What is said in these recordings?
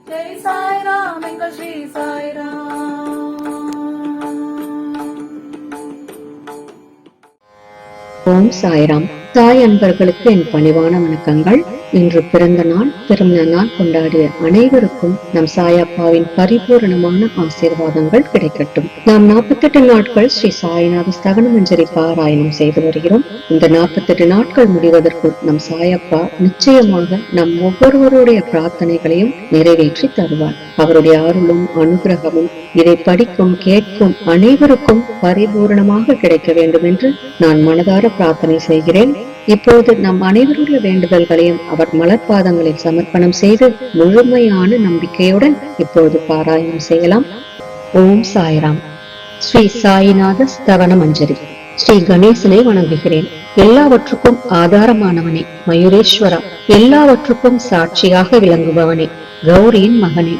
ஜெய் சாய்ராம் எங்கள் ஸ்ரீ சாய்ராம். ஓம் சாய்ராம். தாய் அன்பர்களுக்கு என் பணிவான வணக்கங்கள். இன்று பிறந்த நாள் கொண்டாடிய அனைவருக்கும் நம் சாயப்பாவின் பரிபூரணமான ஆசீர்வாதங்கள் கிடைக்கட்டும். நாம் 48 நாட்கள் ஸ்ரீ சாய்நாத ஸ்தவன மஞ்சரி பாராயணம் செய்து வருகிறோம். இந்த 48 நாட்கள் முடிவதற்குள் நம் சாயப்பா நிச்சயமாக நம் ஒவ்வொருவருடைய பிரார்த்தனைகளையும் நிறைவேற்றி தருவார். அவருடைய அருளும் அனுகிரகமும் இதை படிக்கும் கேட்கும் அனைவருக்கும் பரிபூரணமாக கிடைக்க வேண்டும் என்று நான் மனதார பிரார்த்தனை செய்கிறேன். இப்போது நம் அனைவருடைய வேண்டுதல்களையும் அவர் மலர்பாதங்களில் சமர்ப்பணம் செய்து முழுமையான நம்பிக்கையுடன் இப்போது பாராயணம் செய்யலாம். ஓம் சாய்ராம். ஸ்ரீ சாய்நாத ஸ்தவன மஞ்சரி. ஸ்ரீ கணேசனை வணங்குகிறேன். எல்லாவற்றுக்கும் ஆதாரமானவனே, மயூரேஸ்வரா, எல்லாவற்றுக்கும் சாட்சியாக விளங்குபவனே, கௌரியின் மகனே,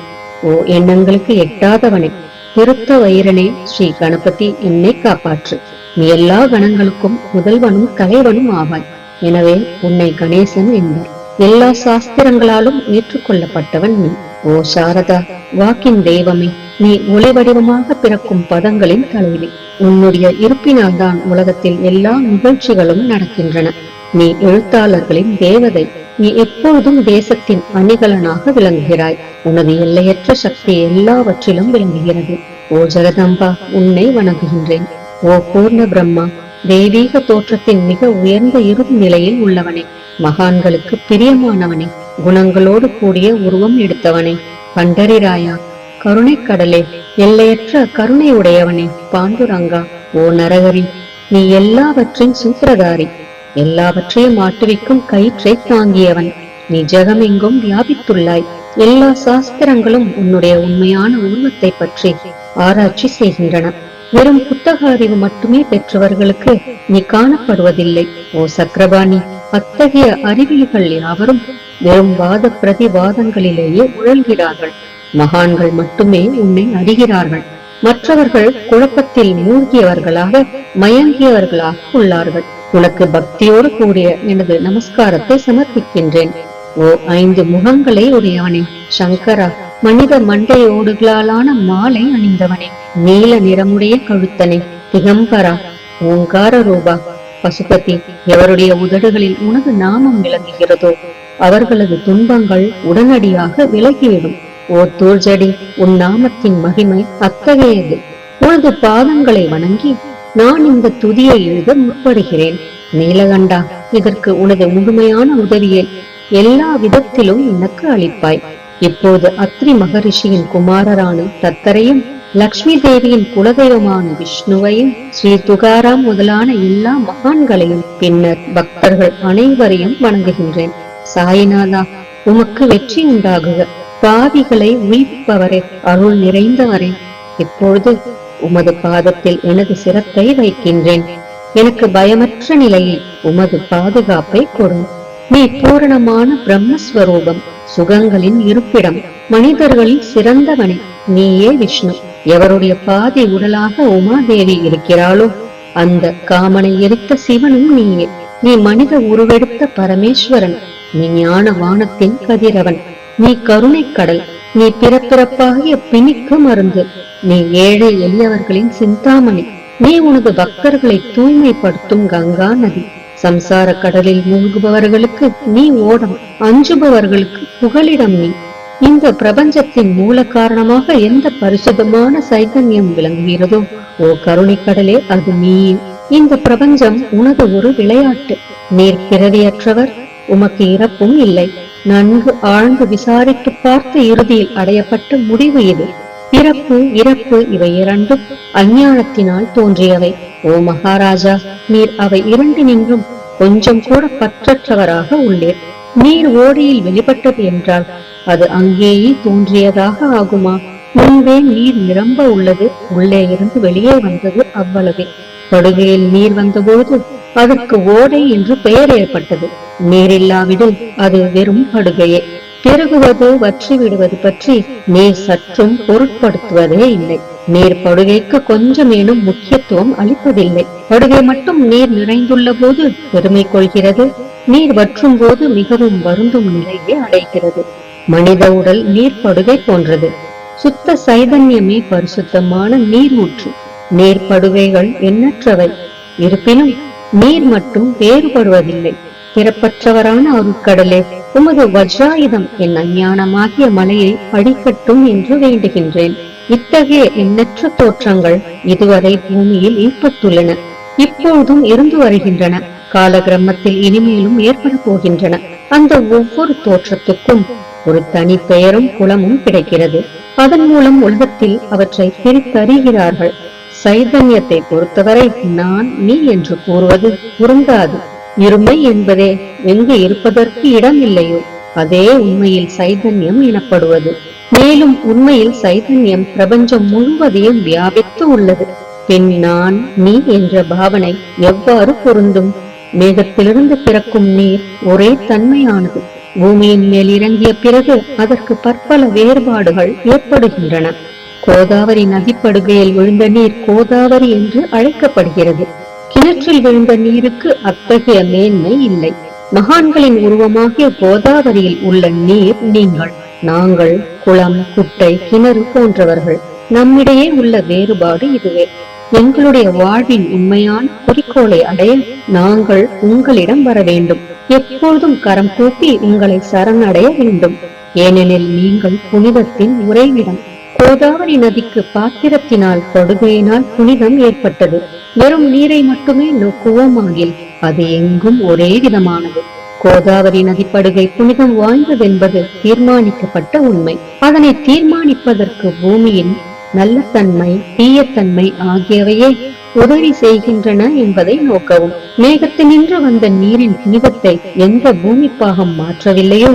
ஓ எண்ணங்களுக்கு எட்டாதவனே, திருத்த வைரனே, ஸ்ரீ கணபதி, என்னை காப்பாற்று. நீ எல்லா கணங்களுக்கும் முதல்வனும் தலைவனும் ஆவாய். எனவே உன்னை கணேசன் என்பார். எல்லா சாஸ்திரங்களாலும் ஏற்றுக்கொள்ளப்பட்டவன் நீ. ஓ சாரதா, வாக்கின் தெய்வமே, நீ ஒளி வடிவமாக பிறக்கும் பதங்களின் தலைவி. உன்னுடைய இருப்பினால் தான் உலகத்தில் எல்லா நிகழ்ச்சிகளும் நடக்கின்றன. நீ எழுத்தாளர்களின் தேவதை. நீ எப்பொழுதும் தேசத்தின் அணிகலனாக விளங்குகிறாய். உனது எல்லையற்ற சக்தி எல்லாவற்றிலும் விளங்குகிறது. ஓ ஜெகதம்பா, உன்னை வணங்குகின்றேன். ஓ பூர்ண பிரம்மா, தெய்வீக தோற்றத்தின் மிக உயர்ந்த இறுதி நிலையில் உள்ளவனே, மகான்களுக்கு பிரியமானவனே, குணங்களோடு கூடிய உருவம் எடுத்தவனே, பண்டரிராயா, கருணை கடலே, எல்லையற்ற கருணை உடையவனே, பாண்டுரங்கா, ஓ நரகரி, நீ எல்லாவற்றின் சூத்திரதாரி, எல்லாவற்றையும் ஆட்டுவிக்கும் கயிற்றை தாங்கியவன். நீ ஜெகமெங்கும் வியாபித்துள்ளாய். எல்லா சாஸ்திரங்களும் உன்னுடைய உண்மையான உருவத்தை பற்றி ஆராய்ச்சி செய்கின்றன. வெறும் புத்தக அறிவு மட்டுமே பெற்றவர்களுக்கு நீ காணப்படுவதில்லை. ஓ சக்கரபாணி, அத்தகைய அறிவியல்கள் யாவரும் வெறும் வாத பிரதிவாதங்களிலேயே உழல்கிறார்கள். மகான்கள் மட்டுமே உன்னை அறிகிறார்கள். மற்றவர்கள் குழப்பத்தில் மூழ்கியவர்களாக மயங்கியவர்களாக உள்ளார்கள். உனக்கு பக்தியோடு கூடிய எனது நமஸ்காரத்தை சமர்ப்பிக்கின்றேன். ஓ 5 முகங்களை உடையவனே, சங்கரா, மனித மண்டையோடுகளாலான மாலை அணிந்தவனே, நீல நிறமுடைய கழுத்தனே, திகம்பரா, ஓங்கார ரூபா, பசுபதி, எவருடைய உதடுகளில் உனது நாமம் விளங்குகிறதோ அவர்களது துன்பங்கள் உடனடியாக விலகிவிடும். ஓ தூர்ஜடி, உன் நாமத்தின் மகிமை அத்தகையது. உனது பாதங்களை வணங்கி நான் இந்த துதியை எழுத முற்படுகிறேன். நீலகண்டா, இதற்கு உனது முழுமையான உதவியை எல்லா விதத்திலும் எனக்கு அளிப்பாய். இப்போது அத்ரி மகரிஷியின் குமாரரான தத்தரையும், லக்ஷ்மி தேவியின் குலதெய்வமான விஷ்ணுவையும், ஸ்ரீ துகாராம் முதலான எல்லா மகான்களையும், பின்னர் பக்தர்கள் அனைவரையும் வணங்குகின்றேன். சாய்நாதா, உமக்கு வெற்றி உண்டாகுக. பாவிகளை உயிர்ப்பவரே, அருள் நிறைந்தவரே, இப்பொழுது உமது பாதத்தில் எனது சிரத்தை வைக்கின்றேன். எனக்கு பயமற்ற நிலையில் உமது பாதுகாப்பை கொடு. நீ பூரணமான பிரம்மஸ்வரூபம், சுகங்களின் இருப்பிடம், மனிதர்களில் சிறந்தவனே, நீயே விஷ்ணு. எவருடைய பாதி உடலாக உமாதேவி இருக்கிறாளோ அந்த காமனை எரித்த சிவனும் நீயே. நீ மனித உருவெடுத்த பரமேஸ்வரன். நீ ஞான வானத்தின் கதிரவன். நீ கருணை கடல். நீ பிறப்பிறப்பாகிய பிணிக்கு மருந்து. நீ ஏழை எளியவர்களின் சிந்தாமணி. நீ உனது பக்தர்களை தூய்மைப்படுத்தும் கங்கா நதி. சம்சார கடலில் மூழ்குபவர்களுக்கு நீ ஓடம், அஞ்சுபவர்களுக்கு புகலிடம் நீ. இந்த பிரபஞ்சத்தின் மூல காரணமாக எந்த பரிசுத்தமான சைதன்யம் விளங்குகிறதோ ஓ கருணை கடலே, அது நீயே. இந்த பிரபஞ்சம் உனது ஒரு விளையாட்டு. நீர் பிறவியற்றவர், உமக்கு இறப்பும் இல்லை. நன்கு ஆழ்ந்து விசாரித்து பார்த்து இறுதியில் அடையப்பட்ட முடிவு இது. பிறப்பு இறப்பு இவை இரண்டும் அஞ்ஞானத்தினால் தோன்றியவை. ஓ மகாராஜா, நீர் அவை இரண்டினின்றும் கொஞ்சம் கூட பற்றற்றவராக உள்ளீர். நீர் ஓடையில் வெளிப்பட்டது என்றால் அது அங்கேயே தோன்றியதாக ஆகுமா? முன்பே நீர் நிரம்ப உள்ளது, உள்ளே இருந்து வெளியே வந்தது, அவ்வளவே. படுகையில் நீர் வந்தபோது அதற்கு ஓடை என்று பெயர் ஏற்பட்டது. நீரில்லாவிடில் அது வெறும் படுகையே. பெருகுவது வற்றி விடுவது பற்றி நீர் சற்றும் பொருட்படுத்துவதே இல்லை. நீர் படுகைக்கு கொஞ்சமேனும் முக்கியத்துவம் அளிப்பதில்லை. படுகை மட்டும் நீர் நிறைந்துள்ள போது பெருமை கொள்கிறது. நீர் வற்றும் போது மிகவும் வருந்தும் நிலையை அடைகிறது. மனித உடல் நீர்ப்படுகை போன்றது. சுத்த சைதன்யமே பரிசுத்தமான நீர் ஊற்று. நீர்ப்படுகைகள் எண்ணற்றவை. இருப்பினும் நீர் மட்டும் வேறுபடுவதில்லை. பிறப்பற்றவரான அருட்கடலே, உமது வஜ்ராயுதம் என் அஞ்ஞானமாகிய மலையை அடிக்கட்டும் என்று வேண்டுகின்றேன். இத்தகைய எண்ணற்ற தோற்றங்கள் இதுவரை பூமியில் ஏற்பட்டுள்ளன, இப்பொழுதும் இருந்து வருகின்றன, காலகிரமத்தில் இனிமேலும் ஏற்பட போகின்றன. அந்த ஒவ்வொரு தோற்றத்துக்கும் ஒரு தனி பெயரும் குலமும் கிடைக்கிறது. அதன் மூலம் உலகத்தில் அவற்றை பிரித்தறிகிறார்கள். சைதன்யத்தை பொறுத்தவரை நான் நீ என்று கூறுவது பொருந்தாது. இருமை என்பதே எங்கு இருப்பதற்கு இடம் இல்லையோ அதே உண்மையில் சைதன்யம் எனப்படுவது. மேலும் உண்மையில் சைதன்யம் பிரபஞ்சம் முழுவதையும் வியாபித்து உள்ளது. பின் நான் நீ என்ற பாவனை எவ்வாறு பொருந்தும்? மேகத்திலிருந்து பிறக்கும் நீர் ஒரே தன்மையானது. பூமியின் மேல் இறங்கிய பிறகு அதற்கு பற்பல வேறுபாடுகள் ஏற்படுகின்றன. கோதாவரி நதிப்படுகையில் விழுந்த நீர் கோதாவரி என்று அழைக்கப்படுகிறது. கிணற்றில் விழுந்த நீருக்கு அத்தகைய மேன்மை இல்லை. மகான்களின் உருவமாகிய கோதாவரியில் உள்ள நீர் நீங்கள். நாங்கள் குளம், குட்டை, கிணறு போன்றவர்கள். நம்மிடையே உள்ள வேறுபாடு இதுவே. எங்களுடைய வாழ்வின் உண்மையான குறிக்கோளை அடைய நாங்கள் உங்களிடம் வர வேண்டும். எப்பொழுதும் கரம் கூப்பி உங்களை சரணடைய வேண்டும். ஏனெனில் நீங்கள் புனிதத்தின் உறைவிடம். கோதாவரி நதிக்கு பாத்திரத்தினால் படுகையினால் புனிதம் ஏற்பட்டது. வெறும் நீரை மட்டுமே நோக்குவோமாகில் அது எங்கும் ஒரே விதமானது. கோதாவரி நதிப்படுகை புனிதம் வாய்ந்ததென்பது தீர்மானிக்கப்பட்ட உண்மை. அதனை தீர்மானிப்பதற்கு பூமியின் நல்ல தன்மை, தீயத்தன்மை ஆகியவையே உதவி செய்கின்றன என்பதை நோக்கவும். மேகத்தினின்று வந்த நீரின் புனிதத்தை எந்த பூமி பாகம் மாற்றவில்லையோ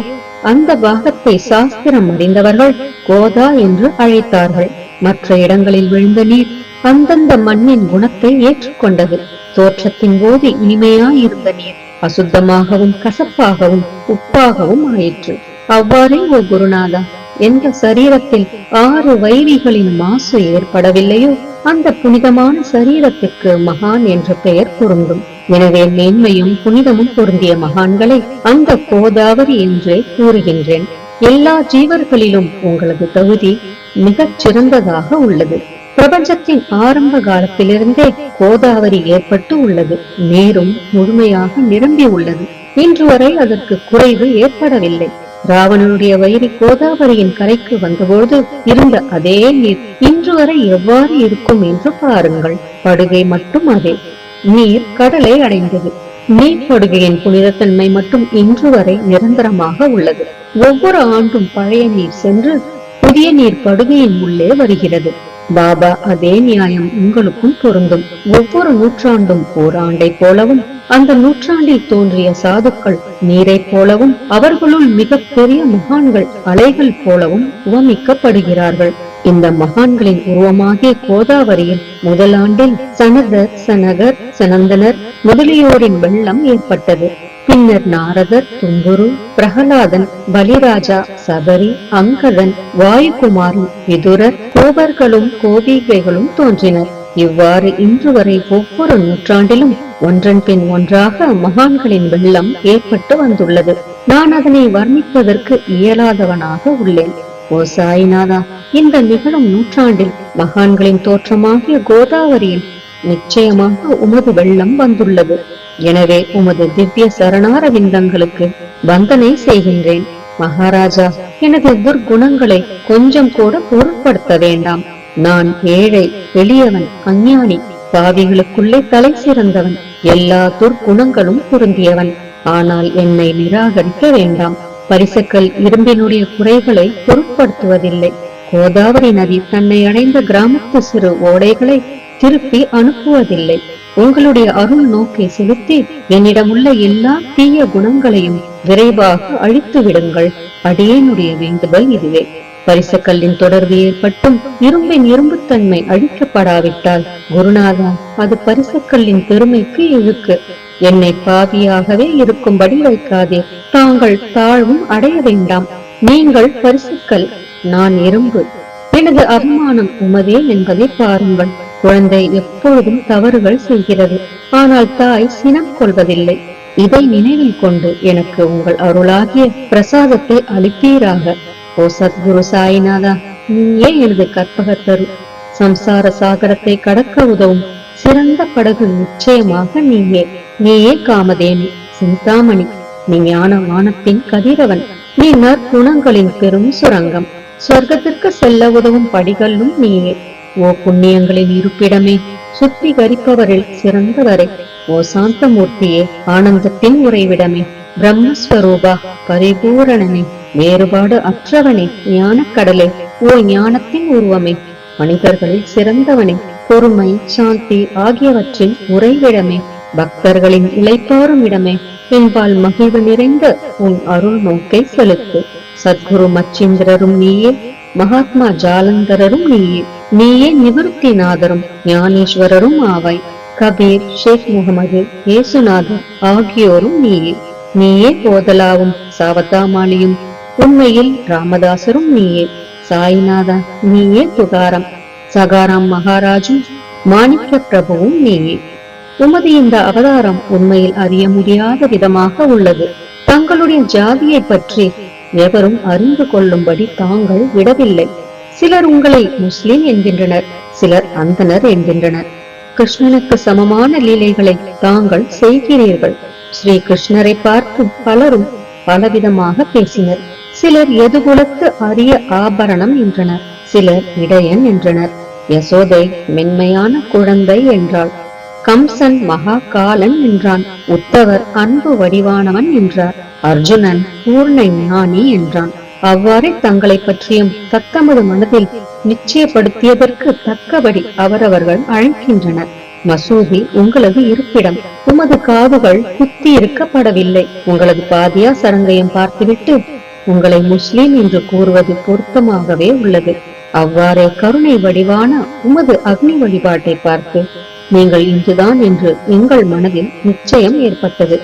அந்த பாகத்தை சாஸ்திரம் அறிந்தவர்கள் கோதா என்று அழைத்தார்கள். மற்ற இடங்களில் விழுந்த நீர் அந்தந்த மண்ணின் குணத்தை ஏற்றுக்கொண்டது. தோற்றத்தின் போது இனிமையாயிருந்த நீர் அசுத்தமாகவும் கசப்பாகவும் உப்பாகவும் ஆயிற்று. அவ்வாறே ஓ குருநாதா, எந்த சரீரத்தில் 6 வைரிகளின் மாசு ஏற்படவில்லையோ அந்த புனிதமான சரீரத்துக்கு மகான் என்ற பெயர் பொருந்தும். எனவே மேன்மையும் புனிதமும் பொருந்திய மகான்களை அந்த கோதாவரி என்றே கூறுகின்றேன். எல்லா ஜீவர்களிலும் உங்களது தகுதி மிகச் சிறந்ததாக உள்ளது. பிரபஞ்சத்தின் ஆரம்ப காலத்திலிருந்தே கோதாவரி ஏற்பட்டு உள்ளது. நீரும் முழுமையாக நிரம்பி உள்ளது. இன்று வரை அதற்கு குறைவு ஏற்படவில்லை. ராவணனுடைய வயிறு கோதாவரியின் கரைக்கு வந்தபோது இருந்த அதே நீர் இன்று வரை எவ்வாறு இருக்கும் என்று பாருங்கள். படுகை மட்டும் அதே. நீர் கடலை அடைந்தது. நீர் படுகையின் புனிதத்தன்மை மட்டும் இன்று வரை நிரந்தரமாக உள்ளது. ஒவ்வொரு ஆண்டும் பழைய நீர் சென்று புதிய நீர் படுகையின் உள்ளே வருகிறது. பாபா, அதே நியாயம் உங்களுக்கும் பொருந்தும். ஒவ்வொரு நூற்றாண்டும் ஓராண்டை போலவும் அந்த நூற்றாண்டில் தோன்றிய சாதுக்கள் நீரை போலவும் அவர்களுள் மிக பெரிய மகான்கள் அலைகள் போலவும் உவமிக்கப்படுகிறார்கள். இந்த மகான்களின் உருவமாகிய கோதாவரியில் முதல் ஆண்டில் சனதர், சனகர், சனந்தனர் முதலியோரின் வெள்ளம் ஏற்பட்டது. பின்னர் நாரதர், தும்புரு, பிரகலாதன், பலிராஜா, சபரி, அங்கதன், வாயுகுமாரன், விதுரர், கோபர்களும் கோபிகைகளும் தோன்றினர். இவ்வாறு இன்று வரை ஒவ்வொரு நூற்றாண்டிலும் ஒன்றன் பின் ஒன்றாக மகான்களின் வெள்ளம் ஏற்பட்டு வந்துள்ளது. நான் அதனை வர்ணிப்பதற்கு இயலாதவனாக உள்ளேன். ஓ சாய்நாதா, இந்த நிகழும் நூற்றாண்டில் மகான்களின் தோற்றமாகிய கோதாவரியில் நிச்சயமாக உமது வெள்ளம் வந்துள்ளது. எனவே உமது திவ்ய சரணார விந்தங்களுக்கு வந்தனை செய்கின்றேன். மகாராஜா, எனது துர்குணங்களை கொஞ்சம் கூட பொருட்படுத்த வேண்டாம். நான் ஏழை, எளியவன், அஞ்ஞானி, பாவிகளுக்குள்ளே தலை சிறந்தவன், எல்லா துர்குணங்களும் பொருந்தியவன். ஆனால் என்னை நிராகரிக்க வேண்டாம். பரிசக்கள் இரும்பினுடைய குறைகளை பொருட்படுத்துவதில்லை. கோதாவரி நதி தன்னை அடைந்த கிராமத்து சிறு ஓடைகளை திருப்பி அனுப்புவதில்லை. உங்களுடைய அருள் நோக்கை செலுத்தி என்னிடமுள்ள எல்லா தீய குணங்களையும் விரைவாக அழித்து விடுங்கள். அடியேனுடைய வேண்டுதல் இதுவே. பரிசக்கல்லின் தொடர்பு ஏற்பட்டும் இரும்பின் இரும்புத்தன்மை அழிக்கப்படாவிட்டால் குருநாதா, அது பரிசக்கல்லின் பெருமைக்கு இழுக்கு. என்னை பாவியாகவே இருக்கும்படி வைக்காதே. தாங்கள் தாழ்வும் அடைய வேண்டாம். நீங்கள் பரிசக்கல், நான் இரும்பு. எனது அவமானம் உமதே என்பதை பாருங்கள். குழந்தை எப்பொழுதும் தவறுகள் செய்கிறது. ஆனால் தாய் சினம் கொள்வதில்லை. இதை நினைவில் கொண்டு எனக்கு உங்கள் அருளாகிய பிரசாதத்தை அளிப்பீராக. ஓ சத்குரு சாய்நாதா, நீயே எனது கற்பகத்தரு. சம்சார சாகரத்தை கடக்க உதவும் சிறந்த படகு நிச்சயமாக நீயே. நீயே காமதேனு, சிந்தாமணி. நீ ஞான வானத்தின் கதிரவன். நீ நற்குணங்களின் பெரும் சுரங்கம். சொர்க்கத்திற்கு செல்ல உதவும் படிகளும் நீயே. ஓ புண்ணியங்களின் இருப்பிடமே, சுத்திகரிப்பவரில் சிறந்தவரே. ஓ சாந்தமூர்த்தியே, ஆனந்தத்தின் உறைவிடமே, பிரம்மஸ்வரூபா, பரிபூரணனே, வேறுபாடு அற்றவனே, ஞானக்கடலே, ஓ ஞானத்தின் உருவமே, மனிதர்களில் சிறந்தவனே, பொறுமை சாந்தி ஆகியவற்றின் உறைவிடமே, பக்தர்களின் இளைப்பாறும் இடமே, என்பால் மகிழ்வு நிறைந்த உன் அருள் நோக்கை செலுத்து. சத்குரு மச்சிந்திரரும் நீயே, மகாத்மா ஜாலந்தரரும் நீயே. நீயே நிவர்த்திநாதரும் ஞானேஸ்வரரும் ஆவாய். கபீர், ஷேக் முகமது, ஏசுநாதர் ஆகியோரும் நீயே. நீயே போதலாவும் சாவதாமாலியும், உண்மையில் ராமதாசரும் நீயே. சாய்நாதா, நீயே துகாரம், சகாராம் மகாராஜும் மாணிக்க பிரபுவும் நீயே. உமது இந்த அவதாரம் உண்மையில் அறிய முடியாத விதமாக உள்ளது. தங்களுடைய ஜாதியை பற்றி எவரும் அறிந்து கொள்ளும்படி தாங்கள் விடவில்லை. சிலர் உங்களை முஸ்லிம் என்கின்றனர், சிலர் அந்தனர் என்கின்றனர். கிருஷ்ணனுக்கு சமமான லீலைகளை தாங்கள் செய்கிறீர்கள். ஸ்ரீ கிருஷ்ணரை பார்த்து பலரும் பலவிதமாக பேசினர். சிலர் எதுகுலத்து அரிய ஆபரணம் என்றனர், சிலர் இடையன் என்றனர். யசோதை மென்மையான குழந்தை என்றாள். கம்சன் மகா காலன் என்றான். உத்தவர் அன்பு வடிவானவன் என்றார். அர்ஜுனன் பூர்ண ஞானி என்றான். அவ்வாறே தங்களை பற்றியும் தத்தமது மனதில் நிச்சயப்படுத்தியதற்கு தக்கபடி அவரவர்கள் அழைக்கின்றனர். மசூதி உங்களது இருப்பிடம். உமது காதுகள் குத்தி இருக்கப்படவில்லை. உங்களது பாதியா சரங்கையும் பார்த்துவிட்டு உங்களை முஸ்லிம் என்று கூறுவது பொருத்தமாகவே உள்ளது. அவ்வாறே கருணை வடிவான உமது அக்னி வழிபாட்டை பார்த்து நீங்கள் இன்றுதான் என்று எங்கள் மனதில் நிச்சயம் ஏற்பட்டது.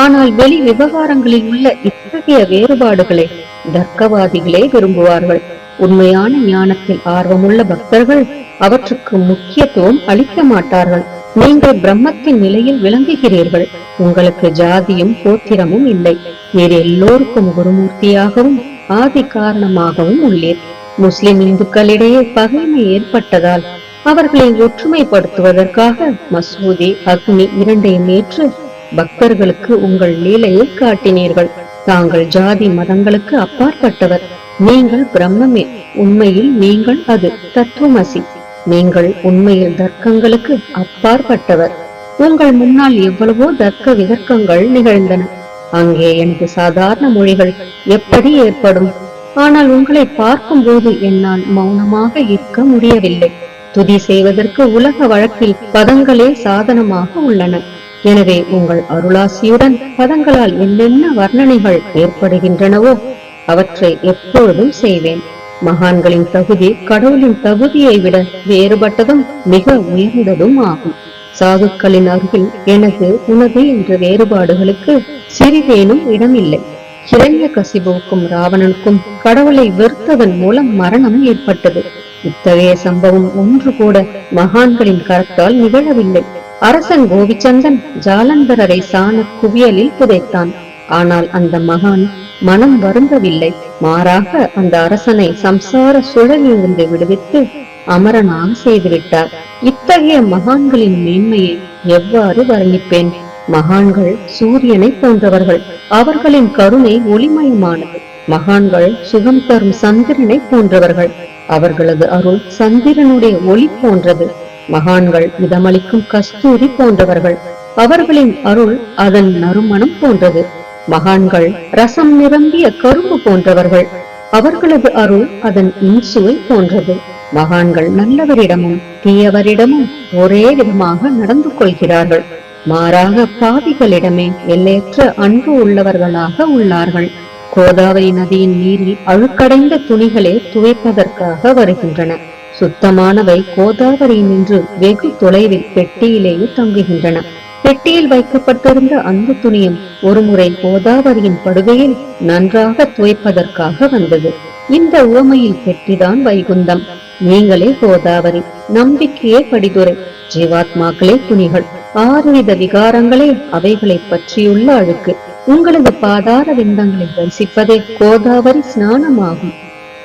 ஆனால் வெளி விவகாரங்களில் உள்ள இத்தகைய வேறுபாடுகளை தர்க்கவாதிகளே விரும்புவார்கள். உண்மையான ஞானத்தில் ஆர்வமுள்ள பக்தர்கள் அவற்றுக்கு முக்கியத்துவம் அளிக்க மாட்டார்கள். நீங்கள் பிரம்மத்தின் நிலையில் விளங்குகிறீர்கள். உங்களுக்கு ஜாதியும் கோத்திரமும் இல்லை. நீர் எல்லோருக்கும் குருமூர்த்தியாகவும் ஆதி காரணமாகவும் உள்ளீர். முஸ்லிம் இந்துக்களிடையே பகைமை ஏற்பட்டதால் அவர்களை ஒற்றுமைப்படுத்துவதற்காக மசூதி அக்னி இரண்டையும் ஏற்று பக்தர்களுக்கு உங்கள் லீலையை காட்டினீர்கள். தாங்கள் ஜாதி மதங்களுக்கு அப்பாற்பட்டவர். நீங்கள் பிரம்மமே. உண்மையில் நீங்கள் அது தத்துவமசி. நீங்கள் உண்மையில் தர்க்கங்களுக்கு அப்பாற்பட்டவர். உங்கள் முன்னால் எவ்வளவோ தர்க்க விதர்க்கங்கள் நிகழ்ந்தன. அங்கே எனக்கு சாதாரண மொழிகள் எப்படி ஏற்படும்? ஆனால் உங்களை பார்க்கும் போது என்னால் மௌனமாக இருக்க முடியவில்லை. துதி செய்வதற்கு உலக வழக்கில் பதங்களே சாதனமாக உள்ளன. எனவே உங்கள் அருளாசியுடன் பதங்களால் என்னென்ன வர்ணனைகள் ஏற்படுகின்றனவோ அவற்றை எப்பொழுதும் செய்வேன். மகான்களின் தகுதி கடவுளின் தகுதியை விட வேறுபட்டதும் மிக உயர்ந்ததும் ஆகும். சாதுக்களின் அருகில் எனது உனது என்ற வேறுபாடுகளுக்கு சிறிதேனும் இடமில்லை. ஹிரண்ய கசிபுவுக்கும் ராவணனுக்கும் கடவுளை வெறுத்ததன் மூலம் மரணம் ஏற்பட்டது. இத்தகைய சம்பவம் ஒன்று கூட மகான்களின் கரத்தால் நிகழவில்லை. அரசன் கோவிச்சந்தன் ஜாலந்தரரை சாண குவியலில் புதைத்தான். ஆனால் அந்த மகான் மனம் வருந்தவில்லை. மாறாக அந்த அரசனை சம்சார சுழலிலிருந்து விடுவித்து அமரனாக செய்துவிட்டார். இத்தகைய மகான்களின் மேன்மையை எவ்வாறு வர்ணிப்பேன்? மகான்கள் சூரியனை போன்றவர்கள். அவர்களின் கருணை ஒளிமயமானது. மகான்கள் சுகம் தரும் சந்திரனை போன்றவர்கள். அவர்களது அருள் சந்திரனுடைய ஒளி போன்றது. மகான்கள் இதமளிக்கும் கஸ்தூரி போன்றவர்கள். அவர்களின் அருள் அதன் நறுமணம் போன்றது. மகான்கள் ரசம் நிரம்பிய கரும்பு போன்றவர்கள். அவர்களது அருள் அதன் இன்சுவை போன்றது. மகான்கள் நல்லவரிடமும் தீயவரிடமும் ஒரே விதமாக நடந்து கொள்கிறார்கள். மாறாக பாவிகளிடமே எல்லையற்ற அன்பு உள்ளவர்களாக உள்ளார்கள். கோதாவரி நதியின் நீரில் அழுக்கடைந்த துணிகளே துவைப்பதற்காக வருகின்றன. சுத்தமானவை கோதாவரி நின்று வெகு தொலைவில் பெட்டியிலேயே தங்குகின்றன. பெட்டியில் வைக்கப்பட்டிருந்த அந்த துணியும் ஒருமுறை கோதாவரியின் படுகையில் நன்றாக துவைப்பதற்காக வந்தது. இந்த உவமையில் பெட்டிதான் வைகுந்தம். நீங்களே கோதாவரி, நம்பிக்கையே படிதுரை, ஜீவாத்மாக்களே துணிகள். 6 விகாரங்களே அவைகளை பற்றியுள்ள அழுக்கு. உங்களது பாதார விந்தங்களை தரிசிப்பதே கோதாவரி ஸ்நானமாகும்.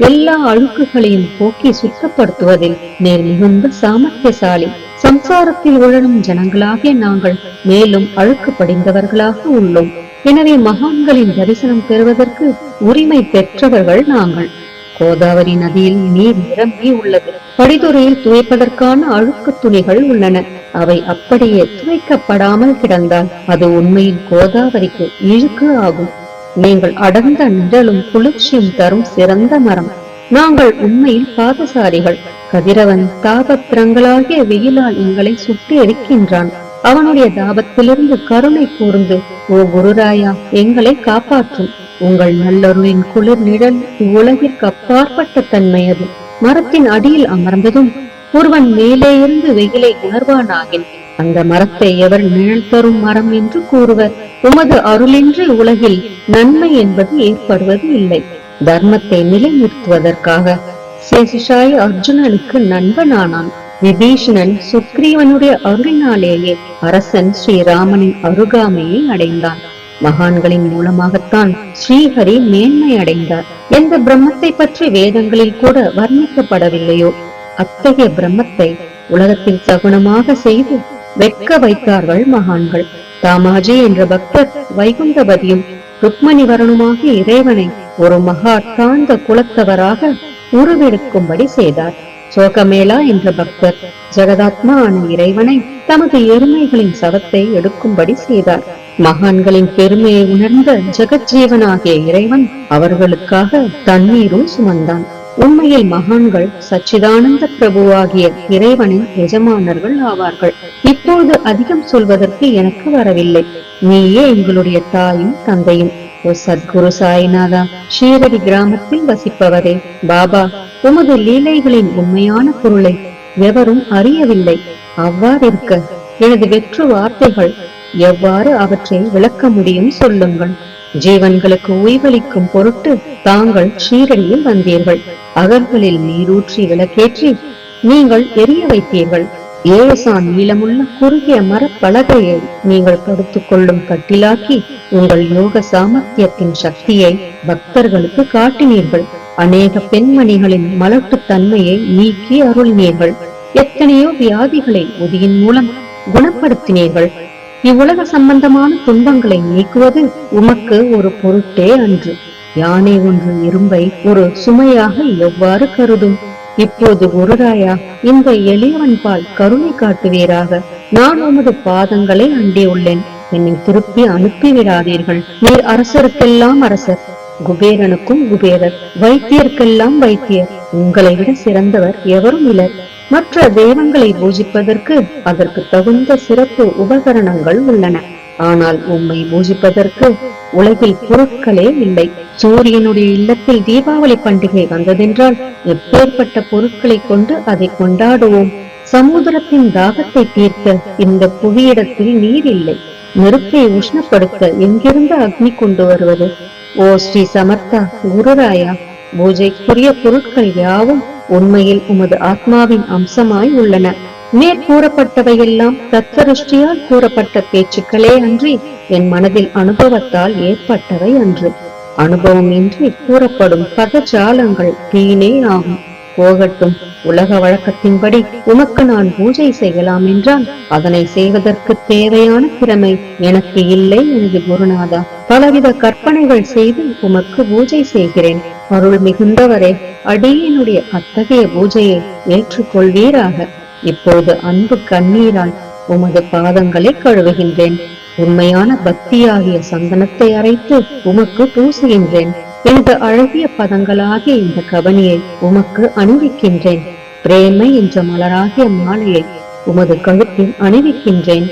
எல்லா அழுக்குகளையும் போக்கி சுத்தப்படுத்துவதில் நேர் மிகுந்த சாமர்த்தியசாலி. சம்சாரத்தில் உழலும் ஜனங்களாகிய நாங்கள் மேலும் அழுக்கு படிந்தவர்களாக உள்ளோம். எனவே மகான்களின் தரிசனம் பெறுவதற்கு உரிமை பெற்றவர்கள் நாங்கள். கோதாவரி நதியில் நீர் நிரம்பி உள்ளது. படித்துறையில் துவைப்பதற்கான அழுக்கு துணிகள் உள்ளன. அவை அப்படியே துவைக்கப்படாமல் கிடந்தால் அது உண்மையில் கோதாவரிக்கு இழுக்கு ஆகும். நீங்கள் அடர்ந்த நிழலும் குளிர்ச்சியும் தரும் சிறந்த மரம். நாங்கள் உண்மையில் பாதசாரிகள். கதிரவன் தாபத்திரங்களாகிய வெயிலால் எங்களை சுட்டி எரிக்கின்றான். அவனுடைய தாபத்திலிருந்து கருணை கூர்ந்து, ஓ குருராயா, எங்களை காப்பாற்றும். உங்கள் நல்லருளின் குளிர் நிழல் இவ்வுலகிற்கு அப்பாற்பட்ட தன்மை அது. மரத்தின் அடியில் அமர்ந்ததும் ஒருவன் மேலே இருந்து வெயிலை உணர்வானாகின் அந்த மரத்தை எவர் நிழல் தரும் மரம் என்று கூறுவர். உமது அருளின்றி உலகில் நன்மை என்பது ஏற்படுவது இல்லை. தர்மத்தை நிலைநிறுத்துவதற்காக சேஷாய் அர்ஜுனனுக்கு நண்பனானான். விபீஷணன் சுக்ரீவனுடைய அருளினாலேயே அரசன் ஸ்ரீராமனின் அருகாமையை அடைந்தான். மகான்களின் மூலமாகத்தான் ஸ்ரீஹரி மேன்மை அடைந்தார். எந்த பிரம்மத்தை பற்றி வேதங்களில் கூட வர்ணிக்கப்படவில்லையோ அத்தகைய பிரம்மத்தை உலகத்தில் சகுனமாக செய்து வெட்க வைத்தார்கள் மகான்கள். தாமாஜி என்ற பக்தர் வைகுந்தபதியும் ருக்மணி வரணுமாகிய இறைவனை ஒரு மகா தாழ்ந்த குலத்தவராக உருவெடுக்கும்படி செய்தார். சோகமேளா என்ற பக்தர் ஜெகதாத்மா ஆன இறைவனை தமது எருமைகளின் சவத்தை எடுக்கும்படி செய்தார். மகான்களின் பெருமையை உணர்ந்த ஜெகஜீவனாகிய இறைவன் அவர்களுக்காக தண்ணீரும் சுமந்தான். உண்மையில் மகான்கள் சச்சிதானந்த பிரபுவாகிய இறைவனின் எஜமானர்கள் ஆவார்கள். இப்போது அதிகம் சொல்வதற்கு எனக்கு வரவில்லை. நீயே எங்களுடைய தாயும் தந்தையும். ஓ சத்குரு சாய்நாதா, ஷீரடி கிராமத்தில் வசிப்பவரே, பாபா, உமது லீலைகளின் உண்மையான பொருளை எவரும் அறியவில்லை. அவ்வாறிருக்க எனது வெற்று வார்த்தைகள் எவ்வாறு அவற்றை விளக்க முடியும் சொல்லுங்கள். ஜீவன்களுக்கு ஓய்வளிக்கும் பொருட்டு தாங்கள் ஷீரடியில் வந்தீர்கள். அகல்களில் நீரூற்றி விளக்கேற்றி நீங்கள் எரிய வைத்தீர்கள். 7 சான் நீளமுள்ள குறுகிய மரப்பலகையை நீங்கள் படுத்துக் கொள்ளும் கட்டிலாக்கி உங்கள் யோக சாமர்த்தியத்தின் சக்தியை பக்தர்களுக்கு காட்டினீர்கள். அநேக பெண்மணிகளின் மலட்டு தன்மையை நீக்கி அருளினீர்கள். எத்தனையோ வியாதிகளை ஒதியின் மூலம் குணப்படுத்தினீர்கள். இவ்வுலக சம்பந்தமான துன்பங்களை நீக்குவது உமக்கு ஒரு பொருட்டே அன்று. யானை ஒன்று இரும்பை ஒரு சுமையாக எவ்வாறு கருதும்? இப்போது குருராயா, இந்த எளியவன் பால் கருணை காட்டுவீராக. நான் உமது பாதங்களை அண்டியுள்ளேன். என்னை திருப்பி அனுப்பிவிடாதீர்கள். நீர் அரசருக்கெல்லாம் அரசர், குபேரனுக்கும் குபேரர், வைத்தியருக்கெல்லாம் வைத்தியர். உங்களை விட சிறந்தவர் எவரும் இலர். மற்ற தெய்வங்களை பூஜிப்பதற்கு அதற்கு தகுந்த சிறப்பு உபகரணங்கள் உள்ளன. ஆனால் உம்மை பூஜிப்பதற்கு உலகில் பொருட்களே இல்லை. சூரியனுடைய இல்லத்தில் தீபாவளி பண்டிகை வந்ததென்றால் எப்பேற்பட்ட பொருட்களை கொண்டு அதை கொண்டாடுவோம். சமுத்திரத்தின் தாகத்தை தீர்க்க இந்த புவியிடத்தில் நீர் இல்லை. நெருப்பை உஷ்ணப்படுத்த எங்கிருந்து அக்னி கொண்டு வருவது? ஓ ஸ்ரீ சமர்த்தா குருராயா, பூஜைக்குரிய பொருட்கள் யாவும் உண்மையில் உமது ஆத்மாவின் அம்சமாய் உள்ளன. மேற்கூறப்பட்டவையெல்லாம் தத்வருஷ்டியால் கூறப்பட்ட பேச்சுக்களே அன்றி என் மனதில் அனுபவத்தால் ஏற்பட்டவை அன்று. அனுபவம் இன்றி கூறப்படும் பதஜாலங்கள் வீணே ஆகும். போகட்டும். உலக வழக்கத்தின்படி உமக்கு நான் பூஜை செய்யலாம் என்றால் அதனை செய்வதற்கு தேவையான திறமை எனக்கு இல்லை எனது குருநாதா. பலவித கற்பனைகள் செய்து உமக்கு பூஜை செய்கிறேன். அருள் மிகுந்தவரே, அடியனுடைய அத்தகைய பூஜையை ஏற்றுக்கொள்வீராக. இப்போது அன்பு கண்ணீரால் உமது பாதங்களை கழுவுகின்றேன். உண்மையான பக்தியாகிய சந்தனத்தை அரைத்து உமக்கு பூசுகின்றேன். எனது அழகிய பதங்களாகிய இந்த கவனியை உமக்கு அணிவிக்கின்றேன். பிரேமை என்ற மலராகிய மாலையை உமது கழுத்தில் அணிவிக்கின்றேன்.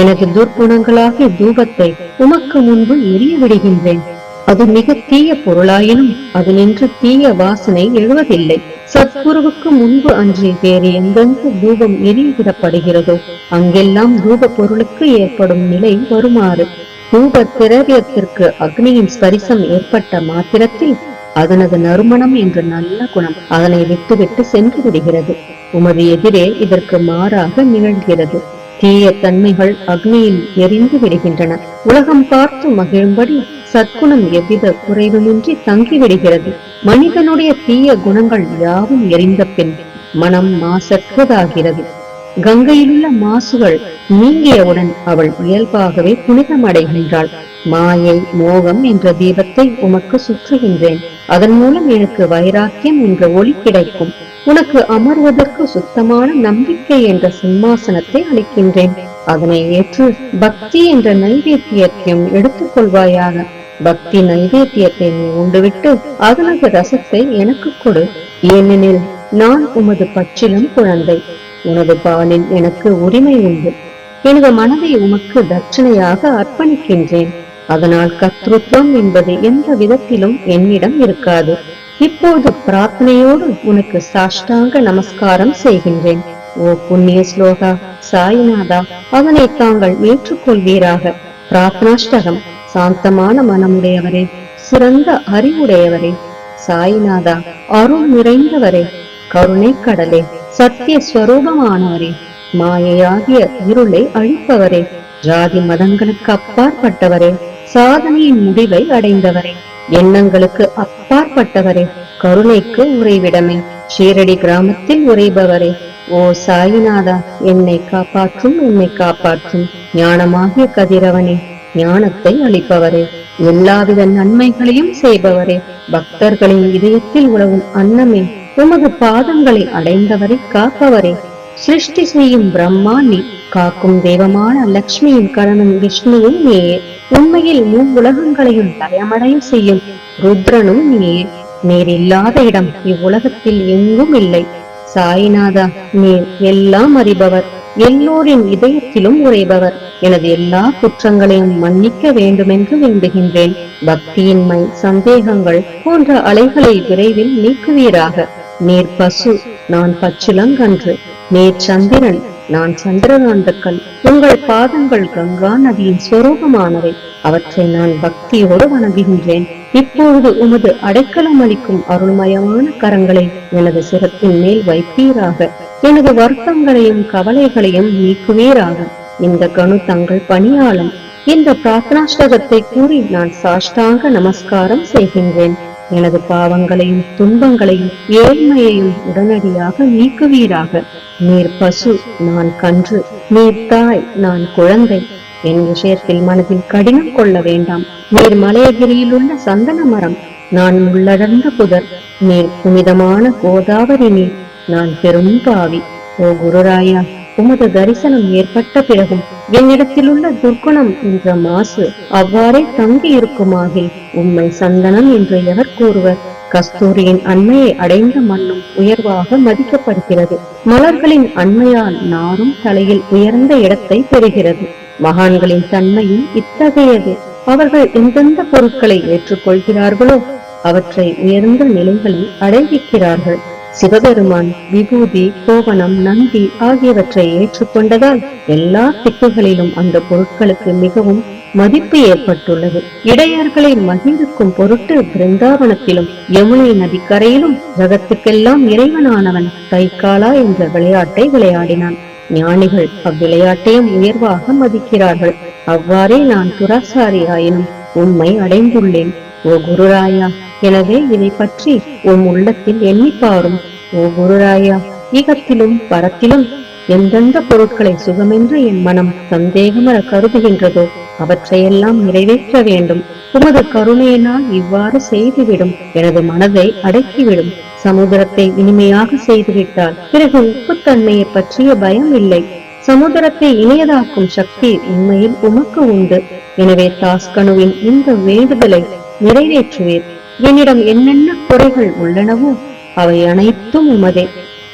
எனது துர்க்குணங்களாகிய தூபத்தை உமக்கு முன்பு எரிய விடுகின்றேன். அது மிக தீய பொருளாயினும் அது நின்று தீய வாசனை எழுவதில்லை. சத்குருவுக்கு முன்பு அன்றி வேறு எங்கெங்கு தூபம் எரியவிடப்படுகிறதோ அங்கெல்லாம் தூப பொருளுக்கு ஏற்படும் நிலை வருமாறு தூப திரவியத்திற்கு அக்னியின் ஸ்பரிசம் ஏற்பட்ட மாத்திரத்தில் அதனது நறுமணம் என்ற நல்ல குணம் அதனை விட்டுவிட்டு சென்று விடுகிறது. உமது எதிரே இதற்கு மாறாக நிகழ்கிறது. தீய தன்மைகள் அக்னியில் எரிந்து விடுகின்றன. உலகம் பார்த்து மகிழும்படி சத்குணம் எவ்வித குறைவுமின்றி தங்கிவிடுகிறது. மனிதனுடைய தீய குணங்கள் யாவும் எரிந்த பின் மனம் மாசற்றதாகிறது. கங்கையிலுள்ள மாசுகள் நீங்கியவுடன் அவள் இயல்பாகவே புனிதமடைகின்றாள். மாயை மோகம் என்ற தீபத்தை உமக்கு சுற்றுகின்றேன். அதன் மூலம் எனக்கு வைராக்கியம் என்ற ஒளி கிடைக்கும். உனக்கு அமர்வதற்கு சுத்தமான நம்பிக்கை என்ற சிம்மாசனத்தை அளிக்கின்றேன். அதனை ஏற்று பக்தி என்ற நைவேத்தியத்தையும் எடுத்துக் கொள்வாயாக. பக்தி நைவேத்தியத்தை நீ உண்டுவிட்டு அதனது ரசத்தை எனக்கு கொடு. ஏனெனில் நான் உமது பச்சிலம் குழந்தை. உனது பாலில் எனக்கு உரிமை உண்டு. எனது மனதை உமக்கு தட்சணையாக அர்ப்பணிக்கின்றேன். அதனால் கர்த்தத்துவம் என்பது எந்த விதத்திலும் என்னிடம் இருக்காது. இப்போது பிரார்த்தனையோடு உனக்கு சாஷ்டாங்க நமஸ்காரம் செய்கின்றேன். ஓ புண்ணிய ஸ்லோகா சாய்நாதா, அதனை தாங்கள் ஏற்றுக்கொள்வீராக. பிரார்த்தனாஷ்டகம். சாந்தமான மனமுடையவரே, சிறந்த அறிவுடையவரே, சாய்நாதா, அருள் நிறைந்தவரே, கருணை கடலே, சத்திய ஸ்வரூபமானவரே, மாயையாகிய இருளை அழிப்பவரே, ஜாதி மதங்களுக்கு அப்பாற்பட்டவரே, சாதனையின் முடிவை அடைந்தவரே, எண்ணங்களுக்கு அப்பாற்பட்டவரே, கருணைக்கு உறைவிடமே, ஷீரடி கிராமத்தில் உறைபவரே, ஓ சாயிநாதா, என்னை காப்பாற்றும், என்னை காப்பாற்றும். ஞானமாகிய கதிரவனே, ஞானத்தை அளிப்பவரே, எல்லாவித நன்மைகளையும் செய்பவரே, பக்தர்களின் இதயத்தில் உழவும் அன்னமே, உமது பாதங்களை அடைந்தவரை காப்பவரே, சிருஷ்டி செய்யும் பிரம்மா நீ, காக்கும் தெய்வமான லட்சுமியின் கணவன் விஷ்ணுவும் நீயே, உண்மையில் உலகங்களையும் பயமடைய செய்யும் ருத்ரனும் நீயே. நீர் இல்லாத இடம் இவ்வுலகத்தில் எங்கும் இல்லை. சாய்நாதா, நீர் எல்லாம் அறிபவர், எல்லோரின் இதயத்திலும் உறைபவர். எனது எல்லா குற்றங்களையும் மன்னிக்க வேண்டுமென்று வேண்டுகின்றேன். பக்தியின்மை, சந்தேகங்கள் போன்ற அலைகளை விரைவில் நீக்குவீராக. நீர் பசு, நான் பச்சிலங்கன்று. நீர் சந்திரன், நான் சந்திரகாந்தக்கல். உங்கள் பாதங்கள் கங்கா நதியின் ஸ்வரூபமானவை. அவற்றை நான் பக்தியோடு வணங்குகின்றேன். இப்பொழுது உமது அடைக்கலம் அளிக்கும் அருள்மயமான கரங்களை எனது சிரத்தின் மேல் வைப்பீராக. எனது வருத்தங்களையும் கவலைகளையும் நீக்குவீராக. இந்த கணு தங்கள் பணியாளன். இந்த பிரார்த்தனாஷ்டகத்தை கூறி நான் சாஷ்டாங்க நமஸ்காரம் செய்கின்றேன். எனது பாவங்களையும் துன்பங்களையும் ஏழ்மையையும் உடனடியாக நீக்குவீராக. நீர் பசு, நான் கன்று. நீர் தாய், நான் குழந்தை. என் விஷயத்தில் மனதில் கடினம் கொள்ள வேண்டாம். நீர் மலையகிரியில் உள்ள சந்தன மரம், நான் உள்ளடர்ந்த புதர். நீர் புனிதமான கோதாவரி நீர், நான் பெரும் பாவி. ஓ குருராயா, உமது தரிசனம் ஏற்பட்ட பிறகும் என்னிடத்தில் உள்ள துர்க்குணம் என்ற மாசு அவ்வாறே தங்கி இருக்குமாகில் உம்மை சந்தனம் என்று எவர் கூறுவர்? கஸ்தூரியின் அண்மையை அடைந்த மண்ணும் உயர்வாக மதிக்கப்படுகிறது. மலர்களின் அண்மையால் நாரும் தலையில் உயர்ந்த இடத்தை பெறுகிறது. மகான்களின் தன்மையும் இத்தகையது. அவர்கள் எந்தெந்த பொருட்களை ஏற்றுக்கொள்கிறார்களோ அவற்றை உயர்ந்த நிலைகளில் அடைவிக்கிறார்கள். சிவபெருமான் விபூதி, கோவணம், நந்தி ஆகியவற்றை ஏற்றுக்கொண்டதால் எல்லா திக்குகளிலும் அந்த பொருட்களுக்கு மிகவும் மதிப்பு ஏற்பட்டுள்ளது. இடையர்களை மகிழ்விக்கும் பொருட்டு பிருந்தாவனத்திலும் யமுனை நதிக்கரையிலும் ஜகத்துக்கெல்லாம் இறைவனானவன் தைக்காலா என்ற விளையாட்டை விளையாடினான். ஞானிகள் அவ்விளையாட்டையும் உயர்வாக மதிக்கிறார்கள். அவ்வாறே நான் துராசாரி ஆயினும் உம்மை அடைந்துள்ளேன். ஓ குருராயா, எனவே இதை பற்றி உம் உள்ளத்தில் எண்ணி பாரும். ஓ குருராயா, ஈகத்திலும் பரத்திலும் எந்தெந்த பொருட்களை சுகமென்று என் மனம் சந்தேகமர கருதுகின்றதோ அவற்றையெல்லாம் நிறைவேற்ற வேண்டும். உமது கருணையினால் இவ்வாறு செய்துவிடும். எனது மனதை அடக்கிவிடும். சமுதிரத்தை இனிமையாக செய்துவிட்டால் பிறகு உப்புத்தன்மையை பற்றிய பயம் இல்லை. சமுதிரத்தை இனியதாக்கும் சக்தி உண்மையில் உமக்கு உண்டு. எனவே தாஸ்கனுவின் இந்த வேண்டுதலை நிறைவேற்றுவீர். என்னிடம் என்னென்ன குறைகள் உள்ளனவோ அவை அனைத்தும் உமதே.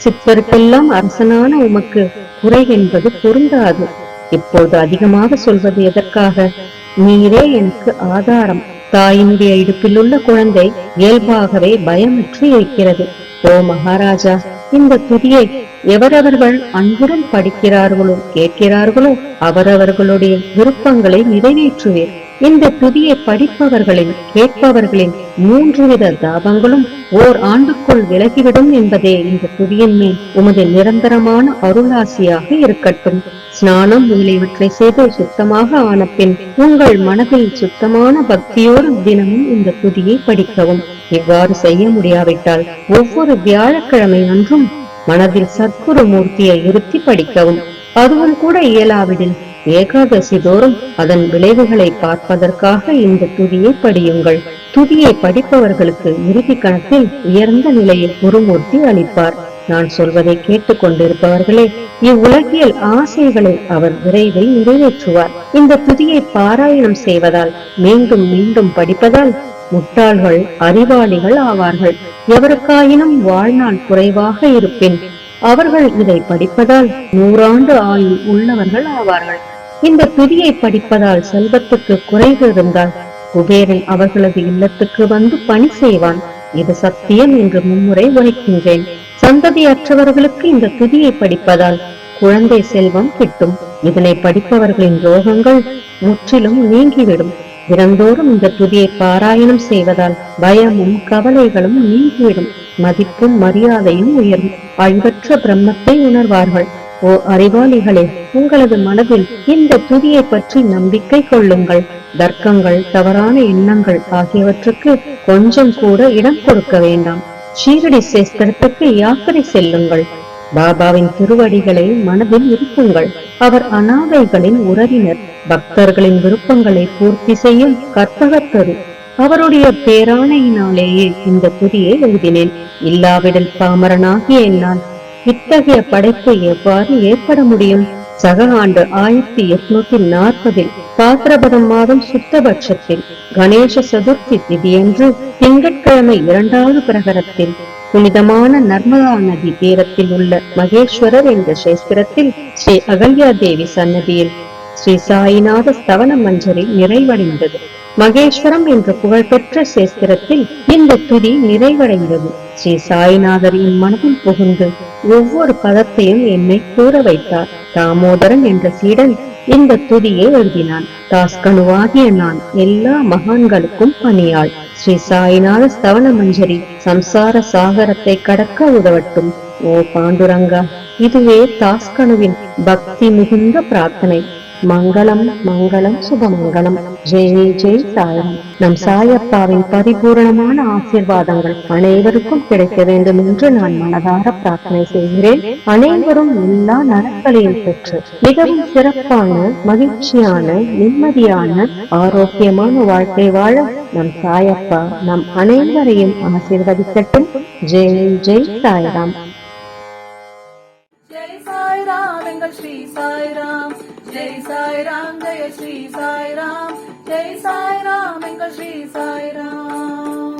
சித்தருக்கெல்லாம் அரசனான உமக்கு குறை என்பது பொருந்தாது. இப்போது அதிகமாக சொல்வது எதற்காக? நீரே எனக்கு ஆதாரம். தாயினுடைய இடுப்பில் உள்ள குழந்தை இயல்பாகவே பயமற்று இருக்கிறது. ஓ மகாராஜா, இந்த துதியை எவரவர்கள் அன்புடன் படிக்கிறார்களோ கேட்கிறார்களோ அவரவர்களுடைய விருப்பங்களை நிறைவேற்றுவீர். இந்த துதியை படிப்பவர்களின் கேட்பவர்களின் 3 வித தாபங்களும் ஓர் ஆண்டுக்குள் விலகிவிடும் என்பதே இந்த துதியின் மேல் உமது நிரந்தரமான அருளாசியாக இருக்கட்டும். ஸ்நானம் முதலியவற்றை செய்து சுத்தமாக ஆன பின் உங்கள் மனதில் சுத்தமான பக்தியோடு தினமும் இந்த துதியை படிக்கவும். இவ்வாறு செய்ய முடியாவிட்டால் ஒவ்வொரு வியாழக்கிழமை அன்றும் மனதில் சத்குரு மூர்த்தியை இருத்தி படிக்கவும். அதுவும் கூட இயலாவிடில் ஏகாதசி தோறும் அதன் விளைவுகளை பார்ப்பதற்காக இந்த துதியை படியுங்கள். துதியை படிப்பவர்களுக்கு இறுதி கணத்தில் உயர்ந்த நிலையில் குருமூர்த்தி அளிப்பார். நான் சொல்வதை கேட்டுக் கொண்டிருப்பவர்களே, இவ்வுலகியல் ஆசைகளை அவர் விரைவில் நிறைவேற்றுவார். இந்த துதியை பாராயணம் செய்வதால், மீண்டும் மீண்டும் படிப்பதால் முட்டாள்கள் அறிவாளிகள் ஆவார்கள். எவருக்காயினும் வாழ்நாள் குறைவாக இருப்பின் அவர்கள் இதை படிப்பதால் 100 ஆண்டு ஆயுள் உள்ளவர்கள் ஆவார்கள். இந்த துதியை படிப்பதால் செல்வத்துக்கு குறைவு இருந்தால் குபேரன் அவர்களது இல்லத்துக்கு வந்து பணி செய்வான். இது சத்தியம் என்று மும்முறை உரைக்கின்றேன். சந்ததியற்றவர்களுக்கு இந்த துதியை படிப்பதால் குழந்தை செல்வம் கிட்டும். இதனை படிப்பவர்களின் ரோகங்கள் முற்றிலும் நீங்கிவிடும். தினந்தோறும் இந்த துதியை பாராயணம் செய்வதால் பயமும் கவலைகளும் நீங்கிவிடும். மதிப்பும் மரியாதையும் உயரும். அழிவற்ற பிரம்மத்தை உணர்வார்கள். ஓ அறிவாளிகளே, உங்களது மனதில் இந்த துதியை பற்றி நம்பிக்கை கொள்ளுங்கள். தர்க்கங்கள், தவறான எண்ணங்கள் ஆகியவற்றுக்கு கொஞ்சம் கூட இடம் கொடுக்க வேண்டாம். ஷீரடி சேஸ்திரத்துக்கு யாத்திரை செல்லுங்கள். பாபாவின் திருவடிகளை மனதில் இருப்புங்கள். அவர் அநாதைகளின் உறவினர். பக்தர்களின் விருப்பங்களை பூர்த்தி செய்யும் கற்பகத்தரு. அவருடைய பேராணையினாலேயே இந்த துதியை எழுதினேன். இல்லாவிடில் பாமரனாகிய என்னால் இத்தகைய படைப்பு எவ்வாறு ஏற்பட முடியும்? சக ஆண்டு 1840 பாத்திரபதம் மாதம் சுத்தபட்சத்தில் கணேச சதுர்த்தி திதியன்று திங்கட்கிழமை 2வது பிரகரத்தில் புனிதமான நர்மதா நதி தீரத்தில் உள்ள மகேஸ்வரர் என்ற சேஸ்திரத்தில் ஸ்ரீ அகல்யா தேவி சன்னதியில் ஸ்ரீ சாயிநாத ஸ்தவன மஞ்சரி நிறைவடைந்தது. மகேஸ்வரம் என்ற புகழ்பெற்ற சேஸ்திரத்தில் இந்த துதி நிறைவடைந்தது. ஸ்ரீ சாய்நாதர் என் மனதில் புகுந்து ஒவ்வொரு பதத்தையும் என்னை கூற வைத்தார். தாமோதரன் என்ற சீடன் இந்த துதியை எழுதினான். தாஸ்கனுவாகிய நான் எல்லா மகான்களுக்கும் பணியாள். ஸ்ரீ சாய்நாத ஸ்தவன மஞ்சரி சம்சார சாகரத்தை கடக்க உதவட்டும். ஓ பாண்டுரங்கா, இதுவே தாஸ்கனுவின் பக்தி மிகுந்த பிரார்த்தனை. மங்களம் மங்களம் சுபமங்கலம். ஜெய் ஜெய் சாயம். நம் சாயப்பாவின் பரிபூரணமான ஆசீர்வாதங்கள் அனைவருக்கும் கிடைக்க வேண்டும் என்று நான் மனதார பிரார்த்தனை செய்கிறேன். அனைவரும் எல்லா நலன்களையும் பெற்று மிகவும் சிறப்பான, மகிழ்ச்சியான, நிம்மதியான, ஆரோக்கியமான வாழ்க்கை வாழ நம் சாயப்பா நம் அனைவரையும் ஆசீர்வதிக்கட்டும். ஜெய் ஜெய் சாய்ராம். ஜெய் சாய்ராம் எங்கள் ஸ்ரீ சாய்ராம். ஜெய் சாய்ராம் ஜெய ஸ்ரீ சாய்ராம். ஜெய் சாய்ராம் எங்கள் ஸ்ரீ சாய்ராம்.